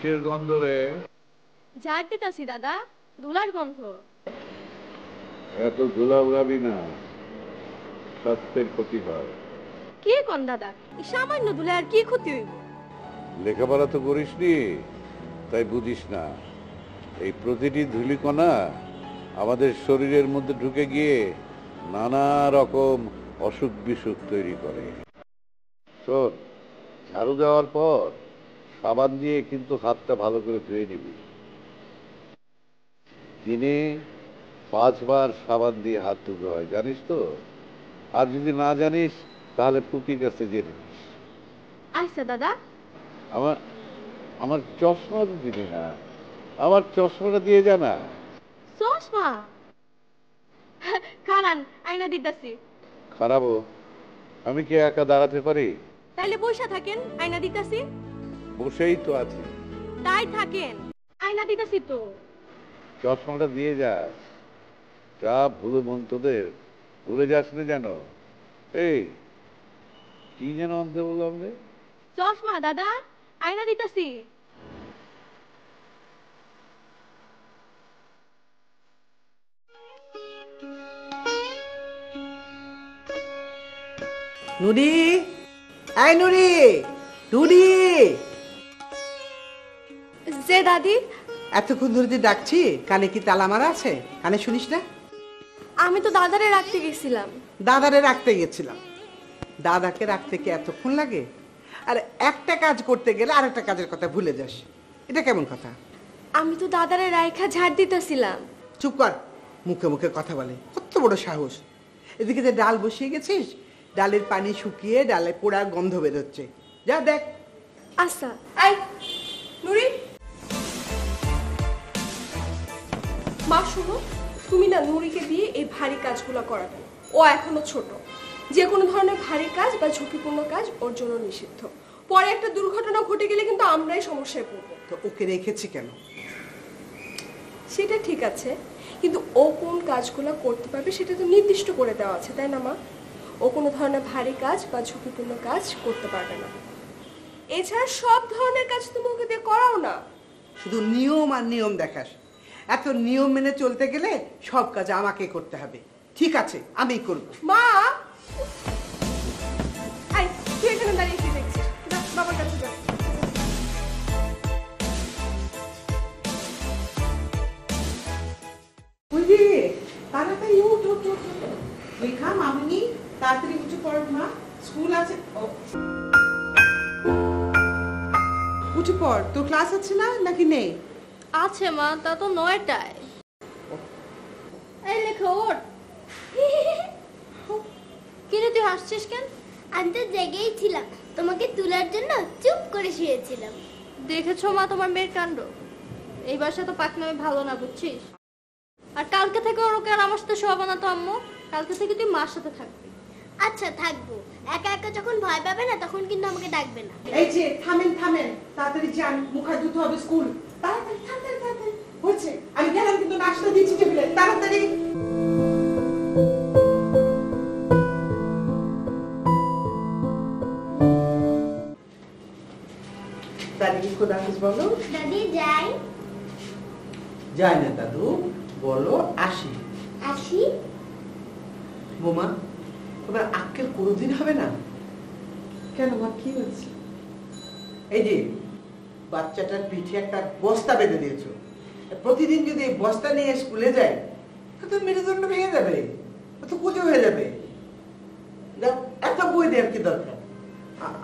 কিসের গন্ধ রে? ঝাড় দিতাছি দাদা, ধুলার গন্ধ। এত ধুলা উড়াবি না, স্বাস্থ্যের ক্ষতি হয়। কি কোন দাদা, এই সামান্য ধুলে আর কি ক্ষতি হইব? লেখাপড়া তো করিসনি, তাই বুঝিস না। এই প্রতিটি ধূলিকণা আমাদের শরীরের মধ্যে ঢুকে গিয়ে নানা রকম অসুখ বিসুখ তৈরি করে। শোন, ঝাড়ু দেওয়ার পর সাবান দিয়ে কিন্তু হাতটা ভালো করে ধুয়ে নিবি। দিনে 5 বার সাবান দিয়ে হাত ধুতে হয়, জানিস তো? আর যদি না জানিস তাহলে ফুপির কাছে জেনে নিস। আচ্ছা দাদা। আমার আমার চশমা তো দিলি না, আমার চশমাটা দিয়ে জানা। চশমা? খারান, আয়না দিতাছি। খারাপও, আমি কি একা দাঁড়াতে পারি? তাইলে বসে থাকেন, আয়না দিতাছি। বসেই তো আছি। তাই থাকেন, আয়না দিতাছি তো। চশমাটা দিয়ে যাস, যা ভুলো মন্তদের ভুলে যাস না যেন। এই কি যেন আনতে বললাম রে? চশমা দাদা, আয়না দিতাছি। নুরি, এই নুরি, নুরি। যে দাদি। এতক্ষণ ধরে যে ডাকছি, কানে কি তালা মারা আছে? কানে শুনিস না? আমি তো দাদারে রাখতে গেছিলাম। দাদারে রাখতে গেছিলাম। দাদাকে রাখতে কি এতক্ষণ লাগে? আর একটা কাজ করতে গেলে আরেকটা কাজের কথা ভুলে যাস, এটা কেমন কথা? আমি তো দাদারে রাইখা ঝাড় দিতেছিলাম। চুপ কর, মুখে মুখে কথা বলে, কত বড় সাহস! এদিকে যে ডাল বসিয়ে গেছিস, ডালের পানি শুকিয়ে ডালে পোড়া গন্ধ বেরোচ্ছে, যা দেখ। আচ্ছা। এই নুরি, মা শোনো, তুমি না নুরিকে দিয়ে এই ভারী কাজগুলো করাবে। ও এখনো ছোট, যে কোনো ধরনের ভারী কাজ বা ঝুঁকিপূর্ণ কাজ ওর জন্য নিষিদ্ধ। পরে একটা দুর্ঘটনা ঘটে গেলে কিন্তু আমরাই সমস্যায় পড়বো। তো ওকে রেখেছি কেন? সেটা ঠিক আছে, কিন্তু ও কোন কাজগুলো করতে পারবে সেটা তো নির্দিষ্ট করে দেওয়া আছে, তাই না মা? ও কোনো ধরনের ভারী কাজ বা ঝুঁকিপূর্ণ কাজ করতে পারবে না। এছাড়া সব ধরনের কাজ তুমি ওকে দিয়ে করাও না। শুধু নিয়ম আর নিয়ম দেখাস। এত নিয়ম মেনে চলতে গেলে সব কাজ আমাকে করতে হবে। ঠিক আছে, আমি করব। মা, আই তুই এখানে দাঁড়িয়ে কি দেখছিস? যা বাবার কাছে যা। বুঝলি, তাড়াতাড়ি উঠ উঠ উঠ। লেখা মামনি, তাড়াতাড়ি উঠে পড় মা, স্কুল আছে। উঠে পড়, তোর ক্লাস আছে না নাকি নেই? আছে মা, তা তো 9টায়। এই লেখা ওঠ। কি রে তুই হাসছিস কেন? আমি তো জেগেই ছিলাম, তোমাকে তোলার জন্য চুপ করে শুয়েছিলাম। দেখেছো মা তোমার মেয়ের কাণ্ড? এই বাসা তো পাকনামে ভালো না, বুঝছিস? আর কালকে থেকে ওকে আর আমার সাথে শোয়াবো না তো আম্মু। কালকে থেকে তুই মার সাথে থাকবি। আচ্ছা থাকবো, একা একা যখন ভয় পাবে না তখন কিন্তু আমাকে ডাকবে না। এই যে থামেন থামেন, তাড়াতাড়ি যান, মুখ হাত ধুতে হবে স্কুল। তাড়াতাড়ি তাড়াতাড়ি তাড়াতাড়ি হচ্ছে, আমি গেলাম কিন্তু নাস্তা দিচ্ছি টেবিলে, তাড়াতাড়ি। দাদি খোদা হাফেজ বলো। দাদি যাই। যাই না দাদু, বলো আসি। আসি। বোমা, তোমার আক্কেল কোনোদিন হবে না? কেন মা, কি হয়েছে? এই যে বাচ্চাটার পিঠে একটা বস্তা বেঁধে দিয়েছো, প্রতিদিন যদি এই বস্তা নিয়ে স্কুলে যায় তো মেরুদণ্ড ভেঙে যাবে, তো কুজো হয়ে যাবে। এত বই দেওয়ার কি দরকার?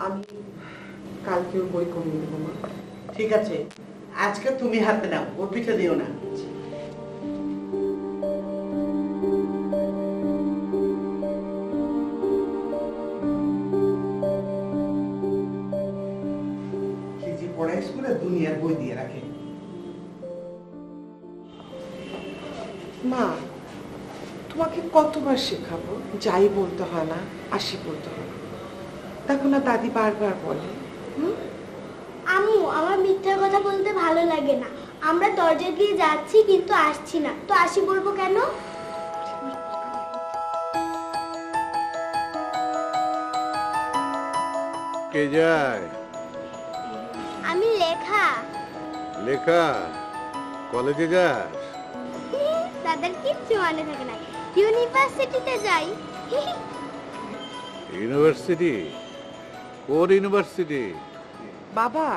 আমি কালকে বই কমিয়ে দেবো মা। ঠিক আছে, আজকে তুমি হাতে নাও, ওর পিঠে দিও না। পড়ায় স্কুলে দুনিয়ার বই দিয়ে রাখে। মা, তোমাকে কতবার শেখাবো যাই বলতে হয় না আসি বলতে হয়। দেখো না দাদি বারবার বলে। আম্মু, আমার মিথ্যা কথা বলতে ভালো লাগে না। আমরা দরজা দিয়ে যাচ্ছি কিন্তু আসছি না, তো আসি বলবো কেন? কে যায়? আমি লেখা। লেখা কলেজে যাস? দাদার কিচ্ছু মনে থাকে না, ইউনিভার্সিটিতে যাই। ইউনিভার্সিটি? কোন ইউনিভার্সিটি? বাবা,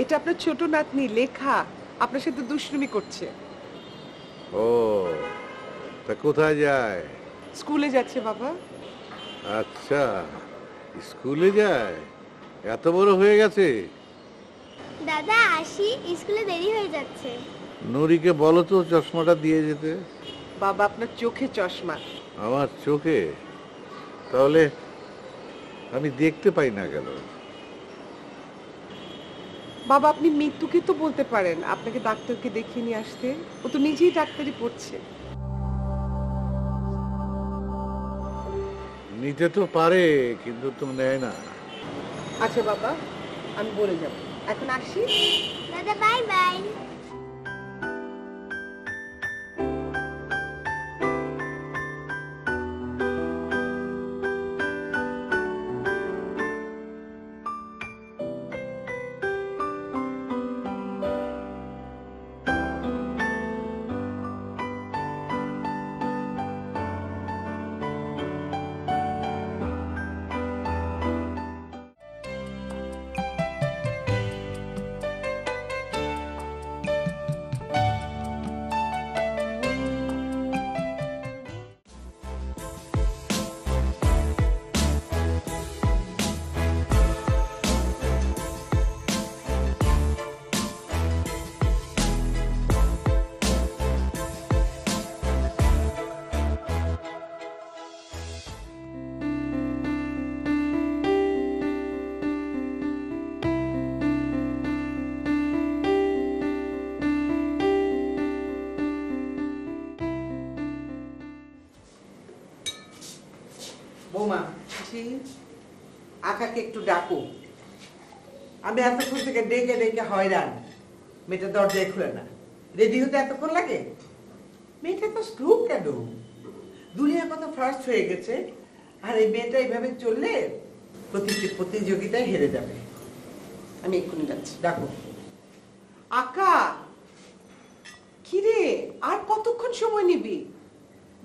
এটা আপনার ছোট নাতনি লেখা, আপনার সাথে দুষ্টুমি করছে। ও, তা কোথায় যায়? স্কুলে যাচ্ছে বাবা। আচ্ছা, স্কুলে যায়? এত বড় হয়ে গেছে? দাদা আসি, স্কুলে দেরি হয়ে যাচ্ছে। নুরিকে বলো তো চশমাটা দিয়ে যেতে। বাবা, আপনার চোখে চশমা। আমার চোখে? তাহলে আমি দেখতে পাই না কেন? বাবা, আপনি মৃত্যুকে তো বলতে পারেন আপনাকে ডাক্তারকে দেখিয়ে নিয়ে আসতে। ও তো নিজেই ডাক্তারি পড়ছে। নিতে তো পারে, কিন্তু তো নেয় না। আচ্ছা বাবা, আমি বলে যাব। এখন আসি। দাদা বাই বাই। বৌমা, আকাকে একটু ডাকো। আমি এতক্ষণ থেকে ডেকে ডেকে হয়রান, মেয়েটা দরজায় খুলে না। রেডি হতে এতক্ষণ লাগে? মেয়েটা তো স্লো কেন? দুনিয়া কত ফার্স্ট হয়ে গেছে, আর এই মেয়েটা এইভাবে চললে প্রতিযোগিতায় হেরে যাবে। আমি এক্ষুনি যাচ্ছি, ডাকো। আকা, কিরে, আর কতক্ষণ সময় নিবি?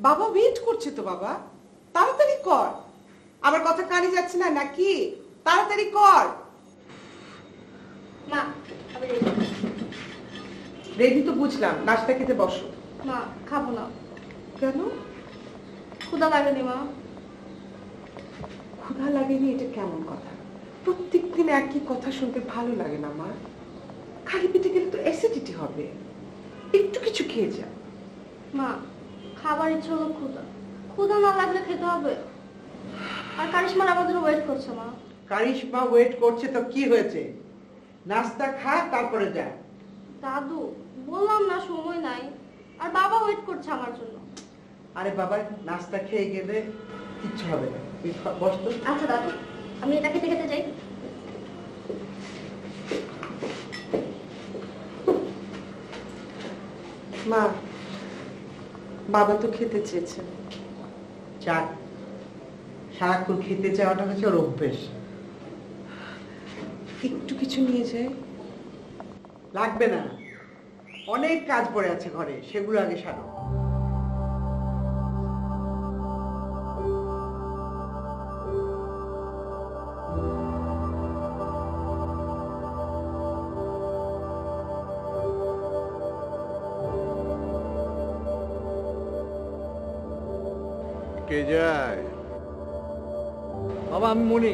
বাবা ওয়েট করছে তো। বাবা, তাড়াতাড়ি কর। আমার কথা কানে যাচ্ছে না নাকি? তাড়াতাড়ি কর। মা, আমি ready। রেডি তো বুঝলাম, নাস্তা খেতে বসো। মা, খাবো না। কেন? ক্ষুধা লাগেনি মা। ক্ষুধা লাগেনি এটা কেমন কথা? প্রত্যেকদিন একই কথা শুনতে ভালো লাগে না মা। খালি পেটে গেলে তো অ্যাসিডিটি হবে। একটু কিছু খেয়ে যা। মা, খাবার ইচ্ছে হলো ক্ষুধা। ক্ষুধা না লাগলে খেতে হবে। আর কারিশমার আমাদের ওয়েট করছে মা। কারিশমা ওয়েট করছে তো কি হয়েছে? নাস্তা খা, তারপরে যা। দাদু, বললাম না সময় নাই। আর বাবা ওয়েট করছে আমার জন্য। আরে বাবা, নাস্তা খেয়ে গেলে কিচ্ছু হবে না। তুই বস তো। আচ্ছা দাদু, আমি এটা খেতে খেতে যাই। মা, বাবা তো খেতে চেয়েছেন। যাক, সারাক্ষণ খেতে চাওয়াটা হচ্ছে ওর অভ্যেস। একটু কিছু নিয়ে যায়। লাগবে না, অনেক কাজ পড়ে আছে ঘরে, সেগুলো আগে সারো। কে যায়? বাবা, আমি মনি।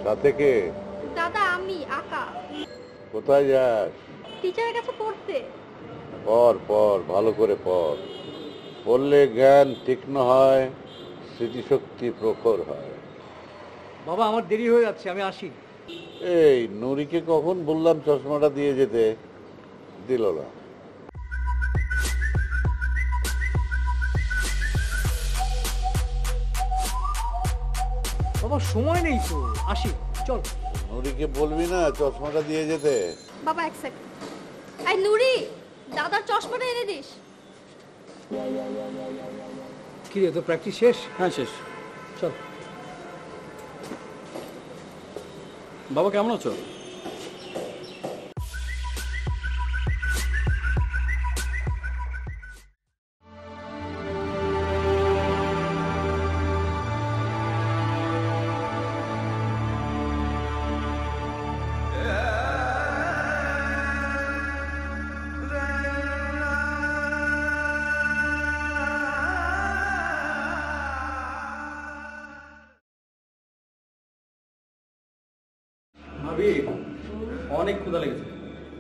সাথে কে? দাদা, আমি আকা। কোথায় যাস? টিচারের কাছে পড়তে। পড় পড়, ভালো করে পড়। পড়লে জ্ঞান তীক্ষ্ণ হয়, স্মৃতিশক্তি প্রখর হয়। বাবা, আমার দেরি হয়ে যাচ্ছে, আমি আসি। এই নুরিকে কখন বললাম চশমাটা দিয়ে যেতে, দিল না। বাবা, সময় নেই তো, আসি, চল। নুরিকে বলবি না চশমাটা দিয়ে যেতে? বাবা, এক সেকেন্ড। এই নুরি, দাদার চশমাটা এনে দিস। কি রে, তোর প্র্যাকটিস শেষ? হ্যাঁ, শেষ। চল। বাবা, কেমন আছো?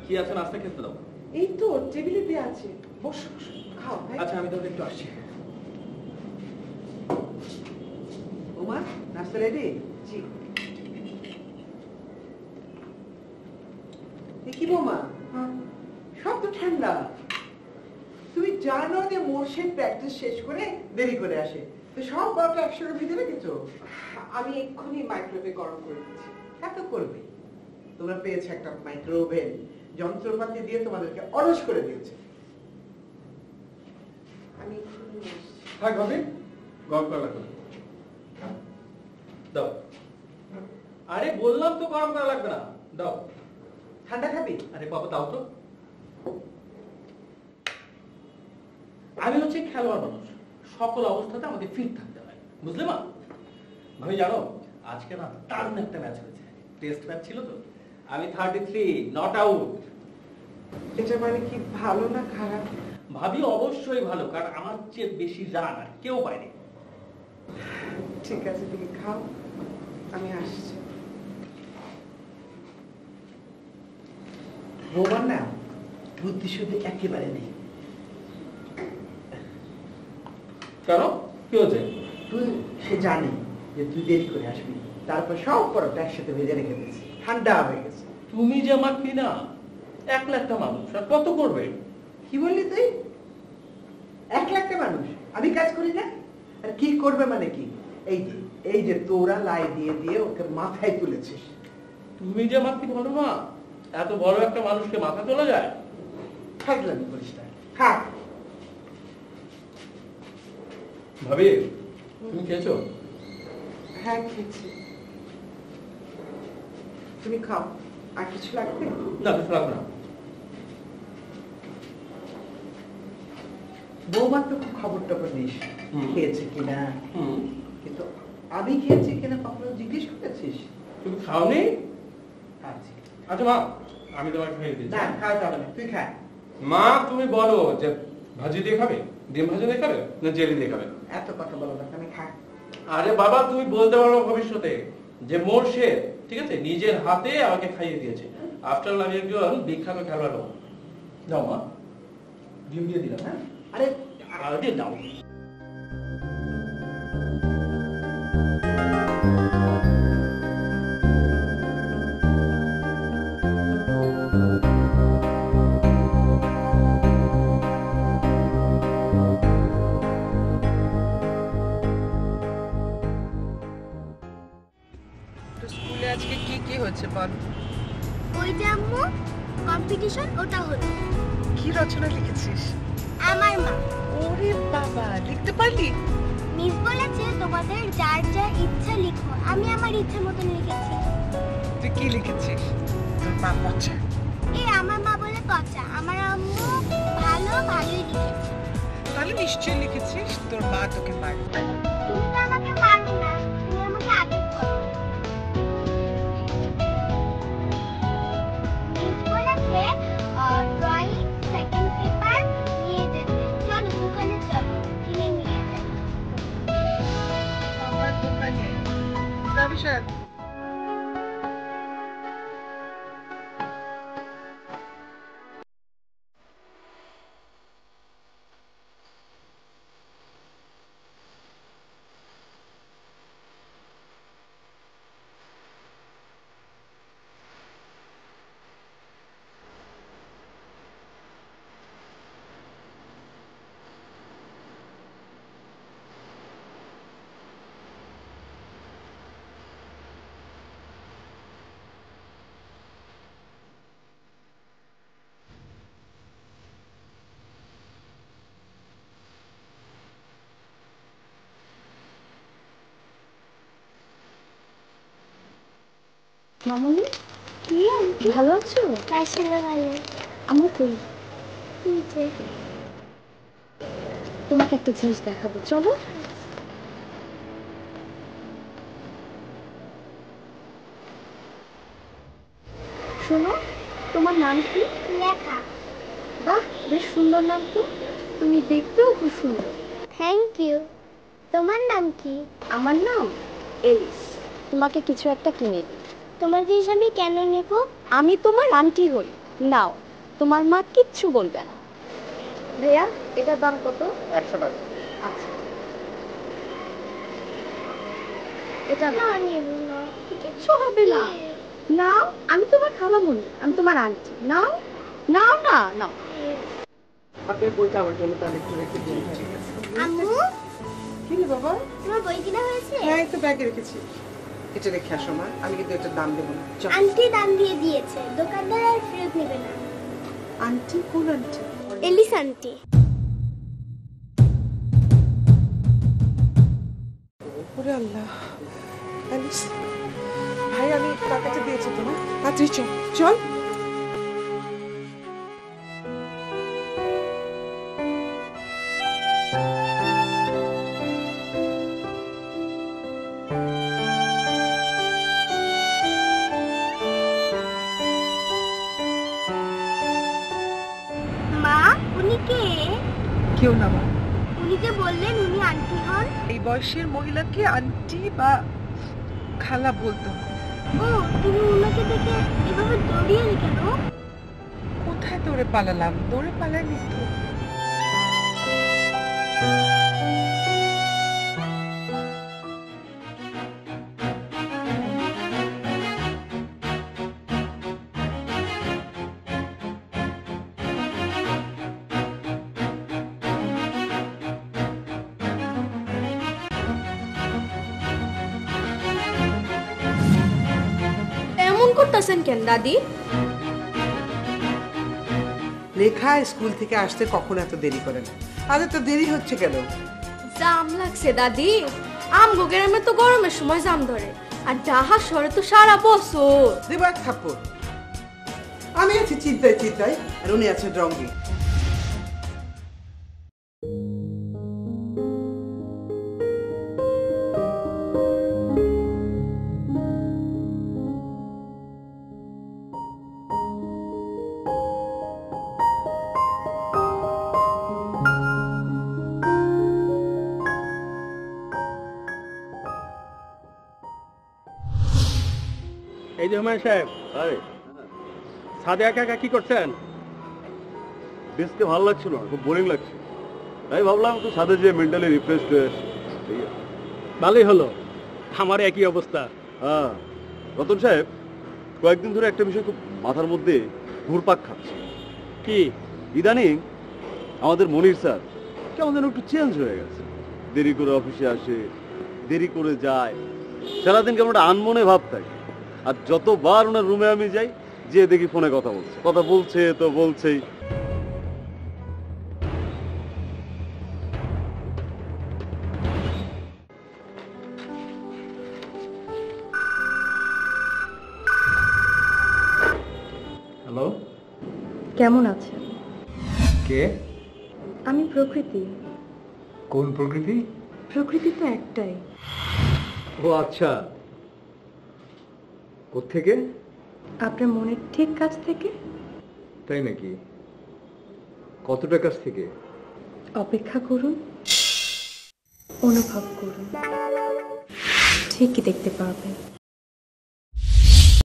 কি আছে নাস্তা খেতে দাও। এই তো টেবিলে দেয়া আছে, বসো বসো, খাও ভাই। আচ্ছা আমি তাহলে একটু আসছি। ওমা নাস্তা রেডি? জি। কি বৌমা, সব তো ঠান্ডা। তুমি জানো যে মোর্শেদ প্র্যাকটিস শেষ করে দেরি করে আসে, তো সব বড়টা একসঙ্গে ভিজে রেখেছো? আমি এক্ষুনি মাইক্রোওয়েভে গরম করে দিচ্ছি। এত করবে? তোমরা পেয়েছো একটা মাইক্রোওভেন, যন্ত্রপাতি দিয়ে তোমাদেরকে অলস করে দিয়েছে। আমি এক্ষুনি আসছি। থাক ভাবি, গরম করা লাগবে না। দাও। আরে বললাম তো গরম করা লাগবে না, দাও। ঠান্ডা খাবি? আরে বাবা দাও তো। আমি হচ্ছে খেলোয়াড় মানুষ, সকল অবস্থাতে আমাকে ফিট থাকতে হয়, বুঝলে মা? ভাবি জানো আজকে না দারুণ একটা ম্যাচ হয়েছে, টেস্ট ম্যাচ ছিল তো। আমি 33 নট আউট। এটা মানে কি ভালো না খারাপ? ভাবি অবশ্যই ভালো, কারণ আমার চেয়ে বেশি রান আর কেউ পায়নি। ঠিক আছে তুমি খাও, আমি আসছি। রোমান না বুদ্ধি শুদ্ধি একেবারে নেই। কেন কি হয়েছে? তুই সে জানি যে তুই দেরি করে আসবি, তারপর সব পরোটা একসাথে ভেজে রেখে দিয়েছি, ঠান্ডা হয়ে গেছে। তুমি যে আমার কিনা 1 লাখটা মানুষ, আর কত করবে? কি বললি তুই? 1 লাখটা মানুষ আমি কাজ করি না? আর কি করবে মানে কি? এই যে তোরা লাই দিয়ে দিয়ে ওকে মাথায় তুলেছিস। তুমি যে আমার কি বলো মা, এত বড় একটা মানুষকে মাথা তোলা যায়? ফাজলামি করিস না, খা। ভাবি তুমি খেয়েছো? হ্যাঁ খেয়েছি। তুমি খাও, আর কিছু লাগবে? না কিছু লাগবে না। বৌমার তো খুব খবর টবর নিস, খেয়েছে কিনা। হুম। কিন্তু আমি খেয়েছি কিনা কখনো জিজ্ঞেস করেছিস? তুমি খাওনি? আচ্ছা আচ্ছা মা আমি তোমাকে খেয়ে দিচ্ছি। না খাওয়া যাবে না, তুই খা। মা তুমি বলো যে ভাজি দিয়ে খাবে, ডিম ভাজি দিয়ে খাবে, না জেলি দিয়ে খাবে? এত কথা বলো না, আমি খা। আরে বাবা তুমি বলতে পারো ভবিষ্যতে যে মোর্শেদ ঠিক আছে নিজের হাতে আমাকে খাইয়ে দিয়েছে। আফটার অল আমি একজন বিখ্যাত খেলোয়াড়। যাও মা, ডিম দিয়ে দিলাম। হ্যাঁ আরে আরে দাও। স্কুলে আজকে কি কি হচ্ছে বল? ওই যে আম্মু কম্পিটিশন, ওটা হলো। কি রচনা লিখেছিস? আমার মা ওরে বাবা, লিখতে পারলি? মিস বলেছে তোমাদের যার যা ইচ্ছা লিখো, আমি আমার ইচ্ছে মতন লিখেছি। তুই কি লিখেছিস? তোর মা পচা। এই আমার মা বলে পচা, আমার আম্মু ভালোই লিখেছে। তাহলে নিশ্চয়ই লিখেছিস তোর মা তোকে মারবে। তুমি তো আমাকে মারো না, তুমি আমাকে আদর করো। মিস বলেছে ড্রয়িং সেকেন্ড পেপার নিয়ে যেতে। চলো দোকানে চলো, কিনে নিয়ে যাই। আমার দোকানে যাবি সাথে? মামনি কি ভালো আছো? আসলে ভালো। আমি কই? তোমাকে একটা জিনিস দেখাবো, চলো। শোনো, তোমার নাম কি? লেখা। বাহ, বেশ সুন্দর নাম তো। তুমি দেখতেও খুব সুন্দর। Thank you. তোমার নাম কি? আমার নাম এলিস। তোমাকে কিছু একটা কিনে দিই। তোমার জিনিস আমি কেন নেব? আমি তোমার আন্টি হই। নাও। তোমার মা কিচ্ছু বলবে না। ভাইয়া এটার দাম কত? 100 টাকা। আচ্ছা এটা নেব না, কিচ্ছু হবে না। নাও, আমি তোমার খালামণি, আমি তোমার আন্টি। নাও নাও না নাও। আপনি বইটা আমার জন্য তাহলে একটু রেখে দিন। ঠিক আছে। আম্মু কি রে বাবা? তোমার বই কিনা হয়েছে? হ্যাঁ, একটু ব্যাগে রেখেছি। এটা রেখে আসো মা, আমি কিন্তু এটার দাম দেবো না। চল। আন্টি দাম দিয়ে দিয়েছে, দোকানদার আর ফেরত নেবে না। আন্টি? কোন আন্টি? Alice aunty. ওরে আল্লাহ। অ্যালিস, ভাই আমি টাকাটা দিয়েছি তো না? তাড়াতাড়ি চল চল। মা উনি কে? কেউ না মা, উনি যে বললেন উনি আন্টি হন। এই বয়সের মহিলাকে আন্টি বা খালা বলতো। ও তুমি উনাকে দেখে এভাবে দৌড়িয়ে এলে কেন? কোথায় দৌড়ে পালালাম? দৌড়ে পালাইনি তো। এমন করতেছেন কেন দাদি? লেখা স্কুল থেকে আসতে কখন এত দেরি করে না? আজ তো দেরি হচ্ছে কেন? জাম লাগছে দাদি। আমগো গ্রামে তো গরমের সময় জাম ধরে, আর ঢাকা শহরে তো সারা বছর। দেব এক থাপ্পড়। আমি আছি চিন্তায় চিন্তায়, আর উনি আছেন রঙ্গে। এই যে হুমায়ুন সাহেব, ছাদে একা একা কি করছেন? বেশকে ভালো লাগছিল না, খুব বোরিং লাগছে, তাই ভাবলাম একটু ছাদে যে মেন্টালি রিফ্রেশ হয়ে আসি। ভালোই হলো, আমার একই অবস্থা। হ্যাঁ রতন সাহেব, কয়েকদিন ধরে একটা বিষয় খুব মাথার মধ্যে ঘুরপাক খাচ্ছে। কি? ইদানিং আমাদের মনির স্যার কেমন যেন একটু চেঞ্জ হয়ে গেছে। দেরি করে অফিসে আসে, দেরি করে যায়, সারাদিন কেমন একটা আনমনে ভাব থাকে। আর যতবার ওনার রুমে আমি যাই, যে দেখি ফোনে কথা বলছে তো বলছেই। হ্যালো, কেমন আছেন? কে? আমি প্রকৃতি। কোন প্রকৃতি? প্রকৃতি তো একটাই। ও আচ্ছা, কোত্থেকে? আপনার মনের ঠিক কাছ থেকে। তাই নাকি? কতটা কাছ থেকে? অপেক্ষা করুন, অনুভব করুন, ঠিকই দেখতে পাবেন।